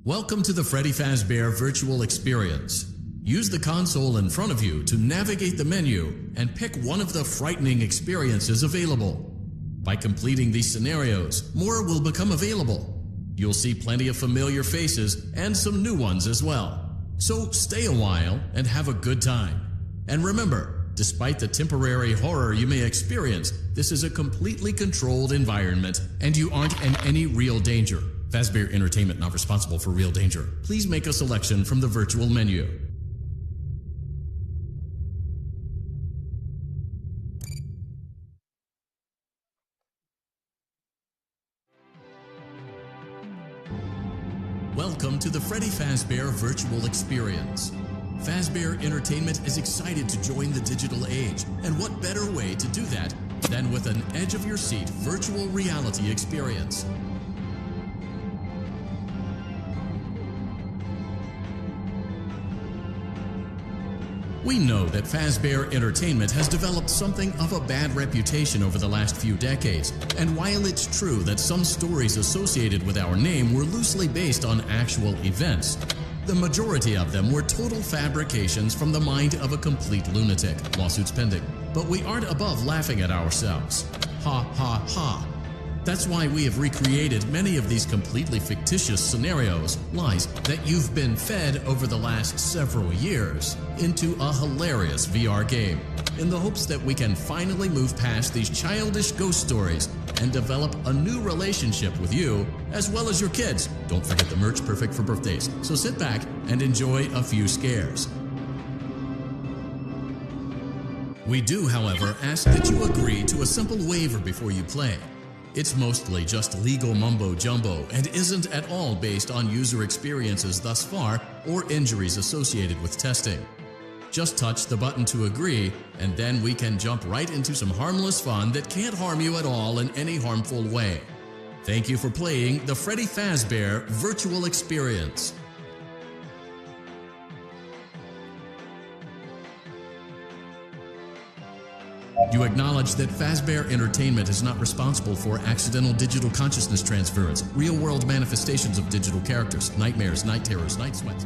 Welcome to the Freddy Fazbear Virtual Experience. Use the console in front of you to navigate the menu and pick one of the frightening experiences available. By completing these scenarios, more will become available. You'll see plenty of familiar faces and some new ones as well. So stay a while and have a good time. And remember, despite the temporary horror you may experience, this is a completely controlled environment and you aren't in any real danger. Fazbear Entertainment not responsible for real danger. Please make a selection from the virtual menu. Welcome to the Freddy Fazbear Virtual Experience. Fazbear Entertainment is excited to join the digital age, and what better way to do that than with an edge-of-your-seat virtual reality experience. We know that Fazbear Entertainment has developed something of a bad reputation over the last few decades, and while it's true that some stories associated with our name were loosely based on actual events, the majority of them were total fabrications from the mind of a complete lunatic, lawsuits pending. But we aren't above laughing at ourselves. Ha ha ha. That's why we have recreated many of these completely fictitious scenarios, lies that you've been fed over the last several years, into a hilarious VR game, in the hopes that we can finally move past these childish ghost stories and develop a new relationship with you, as well as your kids. Don't forget the merch, perfect for birthdays. So sit back and enjoy a few scares. We do, however, ask that you agree to a simple waiver before you play. It's mostly just legal mumbo-jumbo and isn't at all based on user experiences thus far or injuries associated with testing. Just touch the button to agree, and then we can jump right into some harmless fun that can't harm you at all in any harmful way. Thank you for playing the Freddy Fazbear Virtual Experience. You acknowledge that Fazbear Entertainment is not responsible for accidental digital consciousness transference, real-world manifestations of digital characters, nightmares, night terrors, night sweats.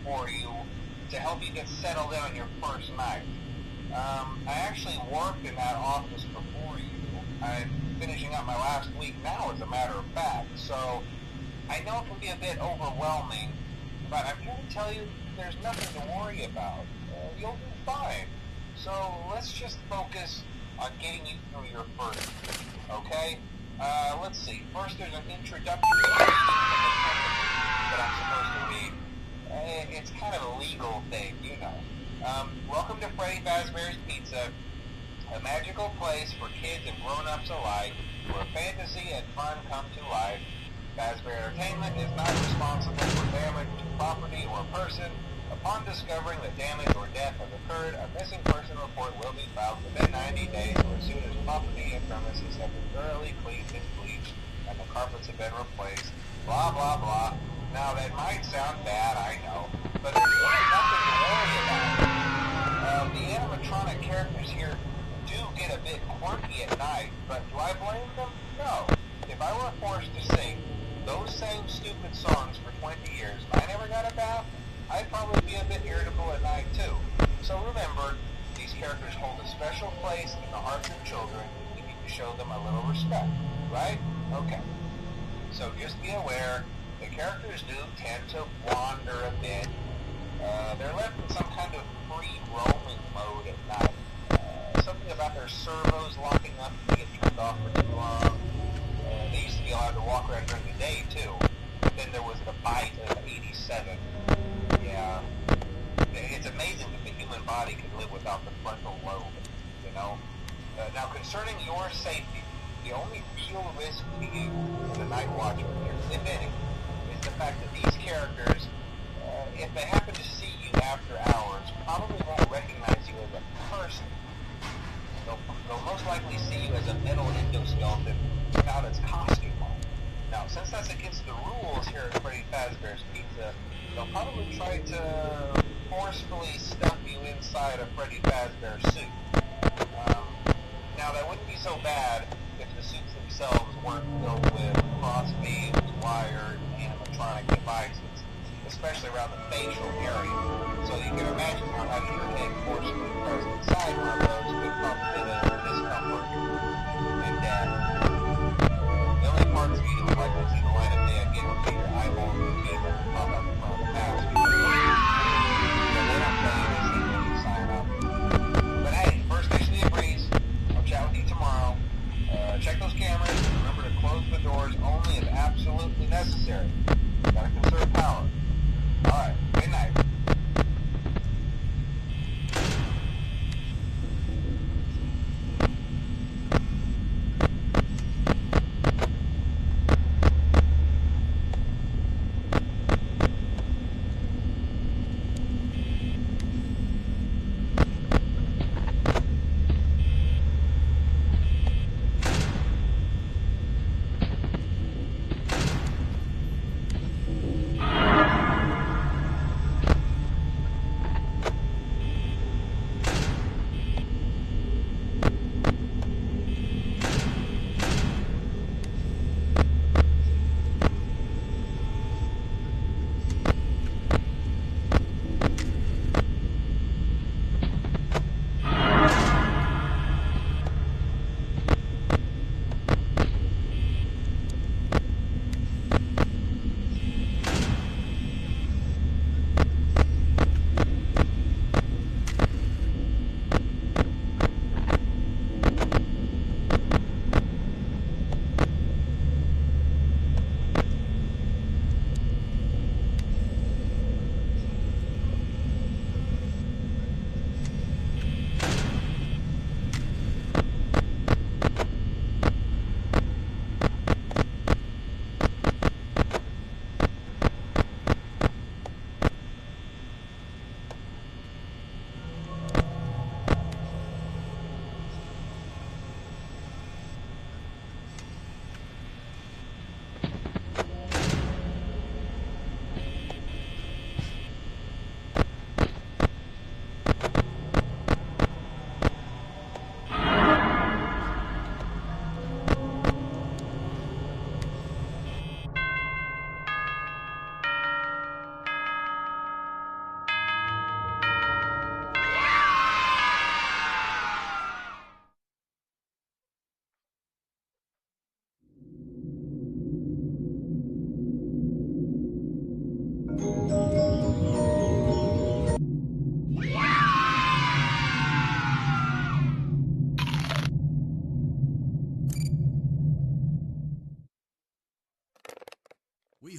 For you to help you get settled in on your first night. I actually worked in that office before you. I'm finishing up my last week now, as a matter of fact, so I know it can be a bit overwhelming, but I'm here to tell you there's nothing to worry about. You'll be fine. So let's just focus on getting you through your first week, okay? Let's see. First, there's an introductory that I'm supposed to read. It's kind of a legal thing, you know. Welcome to Freddy Fazbear's Pizza, a magical place for kids and grown-ups alike, where fantasy and fun come to life. Fazbear Entertainment is not responsible for damage to property or person. Upon discovering that damage or death has occurred, a missing person report will be filed within 90 days or as soon as property and premises have been thoroughly cleaned and bleached and the carpets have been replaced. Blah, blah, blah. Now, that might sound bad, I know, but there's really nothing to worry about. The animatronic characters here do get a bit quirky at night, but do I blame them? No. If I were forced to sing those same stupid songs for 20 years and I never got a bath, I'd probably be a bit irritable at night too. So remember, these characters hold a special place in the hearts of children. You need to show them a little respect, right? Okay. So just be aware, the characters do tend to wander a bit. They're left in some kind of free roaming mode at night. Something about their servos locking up if they get turned off for too long. They used to be allowed to walk around during the day too. But then there was the bite of 87. Yeah. It's amazing that the human body can live without the frontal lobe, you know? Now, concerning your safety, the only real risk to you as a night watchman here, if any, is the fact that these characters, if they happen to see you after hours, probably won't recognize you as a person. They'll most likely see you as a metal endoskeleton without its costume on. Now, since that's against the rules here at Freddy Fazbear's Pizza, they'll probably try to forcefully stuff you inside a Freddy Fazbear suit. Now, that wouldn't be so bad if the suits themselves weren't filled with cross-beams, wired, animatronic devices, especially around the facial area. So you can imagine how having your head forcefully pressed inside one of those could cause a bit of discomfort and death. The only parts of you that would likely see the light of day again would be your eyeballs and feet that would pop up in front of the mask. So they don't tell you this even when you sign up. But hey, first station of the breeze. I'll chat with you tomorrow. Check those cameras and remember to close the doors only if absolutely necessary. Gotta conserve power. Alright, good night.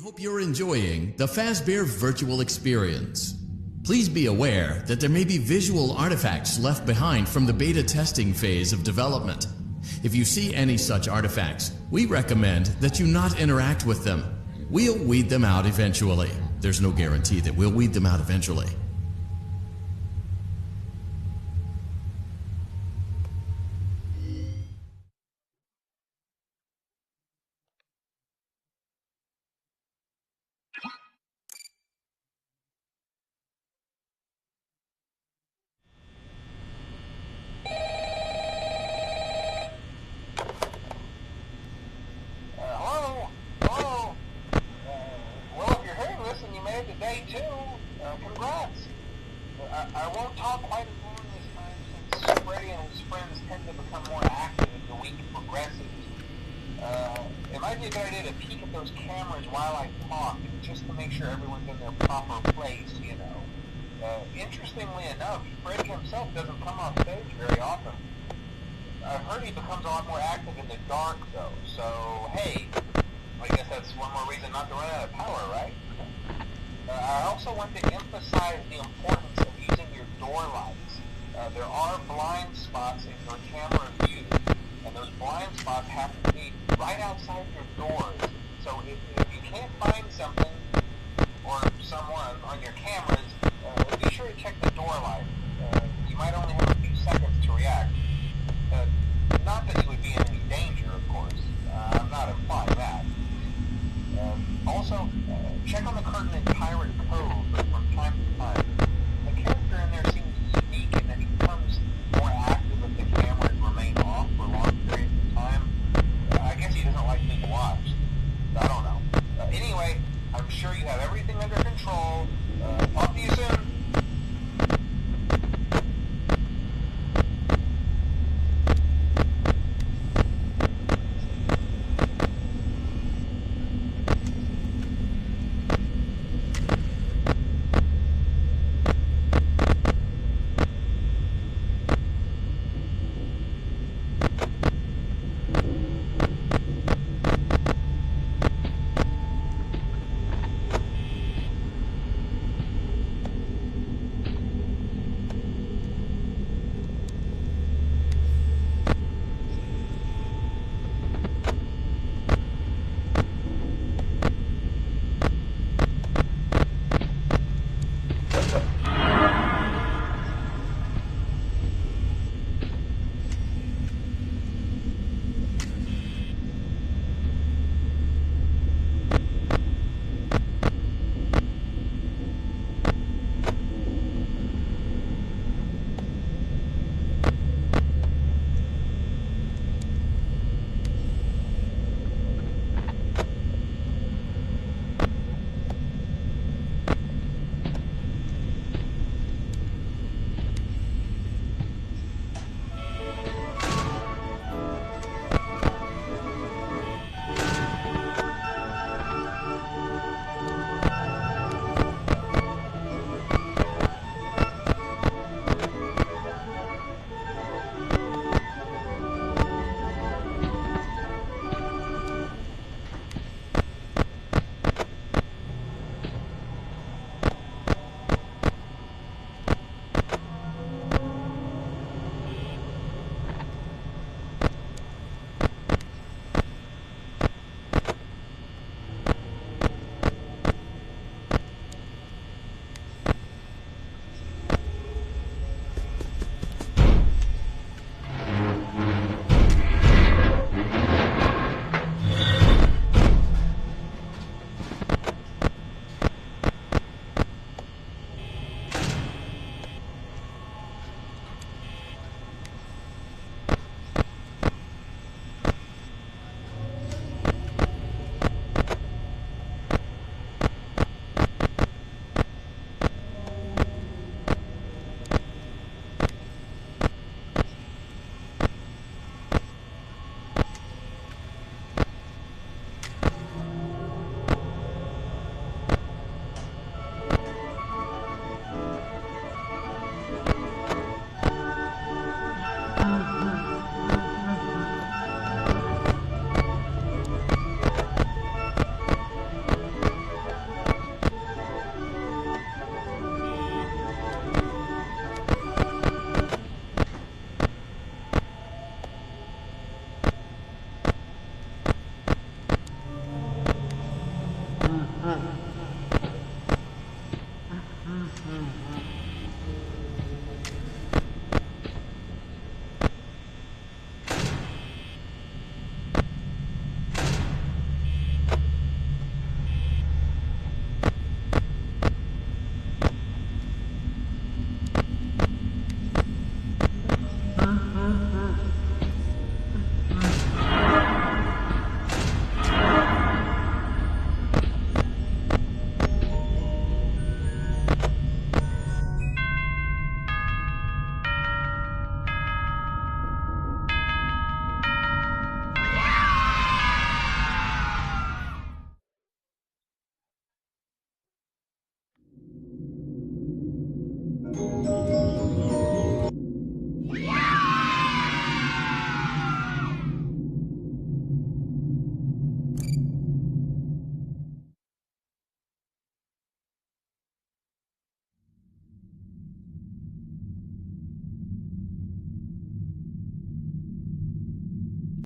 hope you're enjoying the Fazbear virtual experience. Please be aware that there may be visual artifacts left behind from the beta testing phase of development. If you see any such artifacts, we recommend that you not interact with them. We'll weed them out eventually. There's no guarantee that we'll weed them out eventually. Day two, congrats. I won't talk quite as long this time since Freddy and his friends tend to become more active as the week progresses. It might be a good idea to peek at those cameras while I talk, just to make sure everyone's in their proper place, you know. Interestingly enough, Freddy himself doesn't come off stage very often. I've heard he becomes a lot more active in the dark, though, so hey, I guess that's one more reason not to run out of power, right? I also want to emphasize the importance of using your door lights. There are blind spots in your camera view, and those blind spots have to be right outside your doors. So if